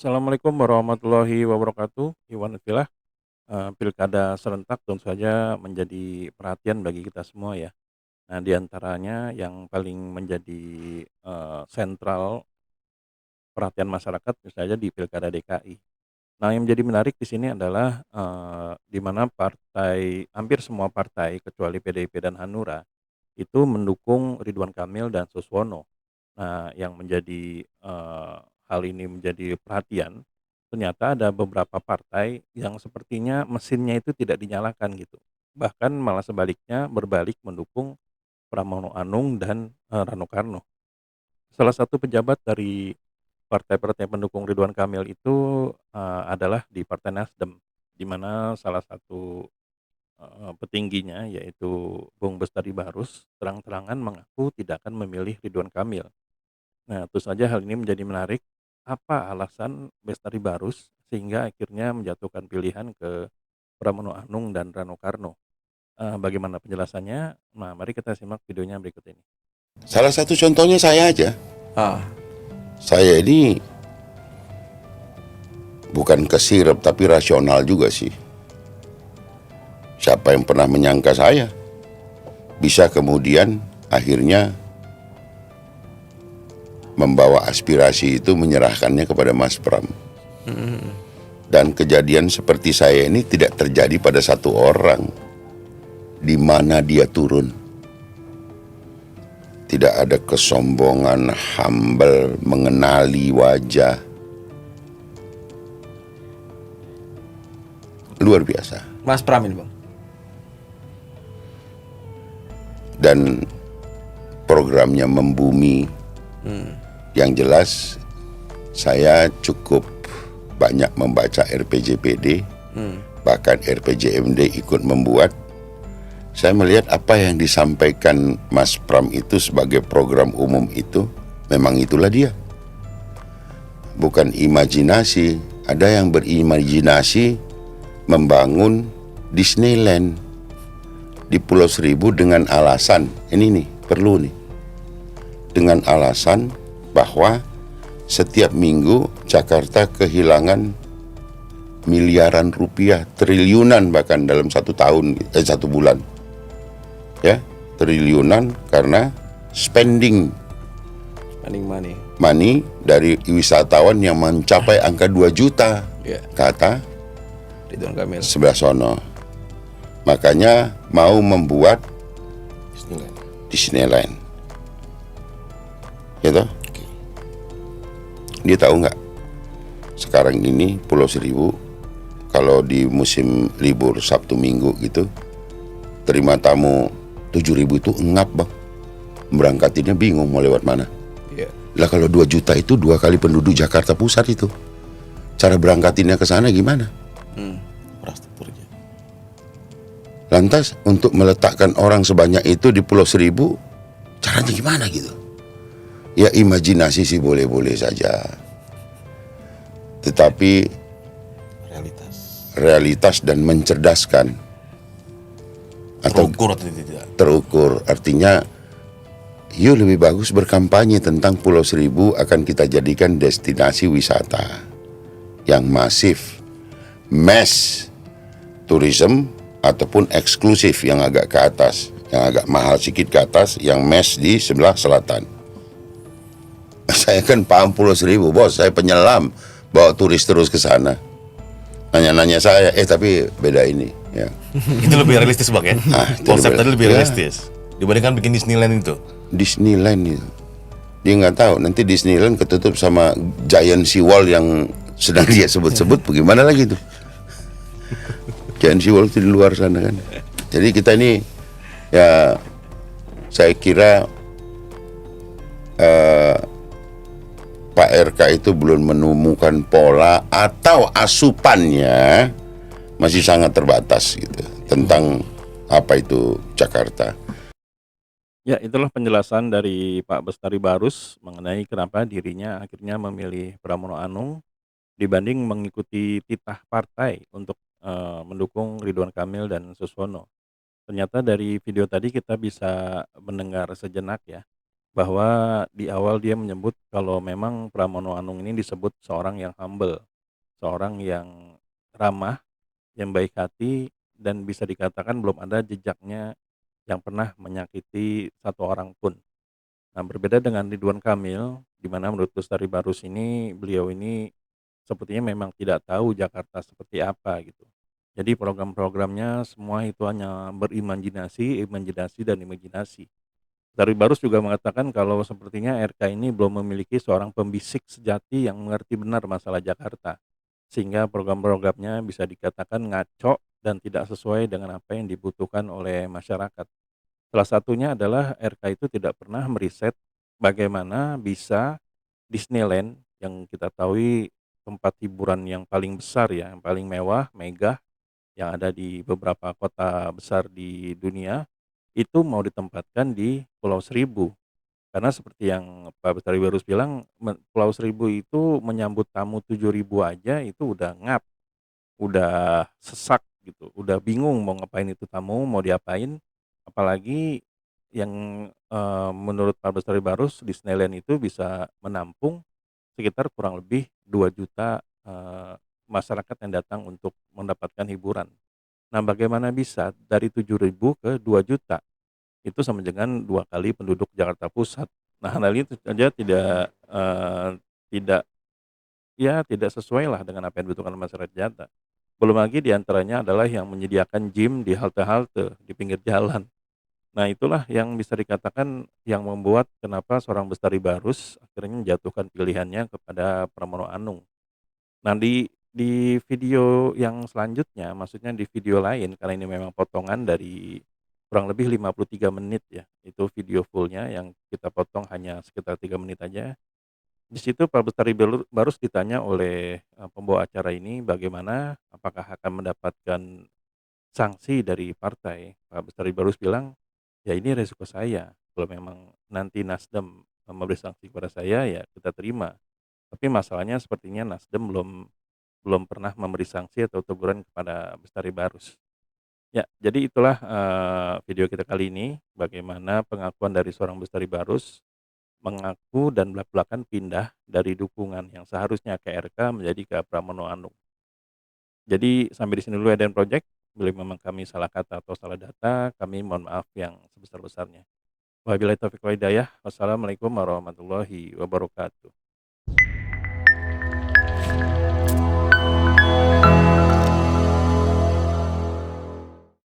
Assalamualaikum warahmatullahi wabarakatuh. Iwan Filah, pilkada serentak tentu saja menjadi perhatian bagi kita semua ya. Nah, di antaranya yang paling menjadi, sentral perhatian masyarakat tentu saja di pilkada DKI. Nah, yang menjadi menarik di sini adalah, di mana hampir semua partai kecuali PDIP dan Hanura, itu mendukung Ridwan Kamil dan Suswono. Nah, yang menjadi, hal ini menjadi perhatian, ternyata ada beberapa partai yang sepertinya mesinnya itu tidak dinyalakan gitu. Bahkan malah sebaliknya berbalik mendukung Pramono Anung dan, Rano Karno. Salah satu pejabat dari partai-partai pendukung Ridwan Kamil itu, adalah di Partai Nasdem, di mana salah satu, petingginya yaitu Bung Bestari Barus terang-terangan mengaku tidak akan memilih Ridwan Kamil. Nah, tentu saja hal ini menjadi menarik. Apa alasan Bestari Barus sehingga akhirnya menjatuhkan pilihan ke Pramono Anung dan Rano Karno? Bagaimana penjelasannya? Nah, mari kita simak videonya berikut ini. Salah satu contohnya saya aja. Ah, Saya ini bukan kesirep tapi rasional juga sih. Siapa yang pernah menyangka saya bisa kemudian akhirnya membawa aspirasi itu menyerahkannya kepada Mas Pram. Dan kejadian seperti saya ini tidak terjadi pada satu orang di mana dia turun. Tidak ada kesombongan, humble, mengenali wajah. Luar biasa. Mas Pram ini bang. Dan programnya membumi. Yang jelas saya cukup banyak membaca RPJPD, bahkan RPJMD ikut membuat. Saya melihat apa yang disampaikan Mas Pram itu sebagai program umum itu memang itulah dia. Bukan imajinasi. Ada yang berimajinasi membangun Disneyland di Pulau Seribu dengan alasan, ini nih perlu nih, dengan alasan bahwa setiap minggu Jakarta kehilangan miliaran rupiah, triliunan bahkan dalam satu bulan, ya, triliunan karena spending money dari wisatawan yang mencapai angka 2 juta, kata Ridwan Kamil. sebelah sono. Makanya mau membuat Disneyland. Gitu. Dia tahu nggak? Sekarang ini Pulau Seribu kalau di musim libur Sabtu Minggu gitu terima tamu 7.000 itu engap bang. Berangkatinnya bingung mau lewat mana. Lah kalau 2 juta itu 2 kali penduduk Jakarta Pusat itu. Cara berangkatinnya ke sana gimana? Infrastrukturnya. Lantas untuk meletakkan orang sebanyak itu di Pulau Seribu, caranya gimana gitu? Ya imajinasi sih boleh-boleh saja. Tetapi realitas dan mencerdaskan atau Terukur atau tidak? terukur, artinya yuk lebih bagus berkampanye tentang Pulau Seribu akan kita jadikan destinasi wisata yang masif, mass tourism ataupun eksklusif yang agak ke atas, yang agak mahal sedikit ke atas, yang mass di sebelah selatan. Saya kan paham Pulau Seribu, bos, saya penyelam bawa turis terus ke sana. Nanya-nanya saya, tapi beda ini, ya. Itu lebih realistis bang ya? Itu Konsep tadi lebih ya, realistis dibandingkan bikin Disneyland itu. Disneyland itu. Dia nggak tahu nanti Disneyland ketutup sama Giant Sea Wall yang sedang dia sebut-sebut, bagaimana lagi tuh? Giant Sea Wall itu di luar sana kan. Jadi kita ini, ya, saya kira Pak RK itu belum menemukan pola atau asupannya masih sangat terbatas gitu tentang apa itu Jakarta. Ya, itulah penjelasan dari Pak Bestari Barus mengenai kenapa dirinya akhirnya memilih Pramono Anung dibanding mengikuti titah partai untuk, mendukung Ridwan Kamil dan Suswono. Ternyata dari video tadi kita bisa mendengar sejenak ya, bahwa di awal dia menyebut kalau memang Pramono Anung ini disebut seorang yang humble, seorang yang ramah, yang baik hati, dan bisa dikatakan belum ada jejaknya yang pernah menyakiti satu orang pun. Nah, berbeda dengan Ridwan Kamil, di mana menurut Lestari Barus ini, beliau ini sepertinya memang tidak tahu Jakarta seperti apa gitu. Jadi program-programnya semua itu hanya berimajinasi, imajinasi, dan imajinasi. Dari Barus juga mengatakan kalau sepertinya RK ini belum memiliki seorang pembisik sejati yang mengerti benar masalah Jakarta, sehingga program-programnya bisa dikatakan ngaco dan tidak sesuai dengan apa yang dibutuhkan oleh masyarakat. Salah satunya adalah RK itu tidak pernah meriset bagaimana bisa Disneyland yang kita tahu tempat hiburan yang paling besar ya, yang paling mewah, megah, yang ada di beberapa kota besar di dunia, itu mau ditempatkan di Pulau Seribu. Karena seperti yang Pak Bestari Barus bilang, Pulau Seribu itu menyambut tamu 7.000 aja itu udah ngap, udah sesak gitu, udah bingung mau ngapain itu tamu, mau diapain. Apalagi yang, menurut Pak Bestari Barus, Disneyland itu bisa menampung sekitar kurang lebih 2 juta masyarakat yang datang untuk mendapatkan hiburan. Nah, bagaimana bisa dari 7.000 ke 2 juta? Itu sama dengan 2 kali penduduk Jakarta Pusat. Nah, hal itu saja tidak ya tidak sesuai lah dengan apa yang dibutuhkan masyarakat Jakarta. Belum lagi di antaranya adalah yang menyediakan gym di halte-halte, di pinggir jalan. Nah, itulah yang bisa dikatakan yang membuat kenapa seorang Bestari Barus akhirnya menjatuhkan pilihannya kepada Pramono Anung. Nah, di video yang selanjutnya, maksudnya di video lain, karena ini memang potongan dari kurang lebih 53 menit ya, itu video fullnya yang kita potong hanya sekitar 3 menit aja. Di situ Pak Bestari Barus ditanya oleh, pembawa acara ini bagaimana, apakah akan mendapatkan sanksi dari partai. Pak Bestari Barus bilang, "Ya ini resiko saya, kalau memang nanti Nasdem, memberi sanksi kepada saya, ya kita terima. Tapi masalahnya sepertinya Nasdem belum pernah memberi sanksi atau teguran kepada Bestari Barus." Ya, jadi itulah, video kita kali ini, bagaimana pengakuan dari seorang Bestari Barus, mengaku dan blak-blakan pindah dari dukungan yang seharusnya ke RK menjadi ke Pramono Anung. Jadi sampai di sini dulu Eden Project, bila memang kami salah kata atau salah data, kami mohon maaf yang sebesar-besarnya. Wabillahi taufiq wal hidayah. Wassalamualaikum warahmatullahi wabarakatuh.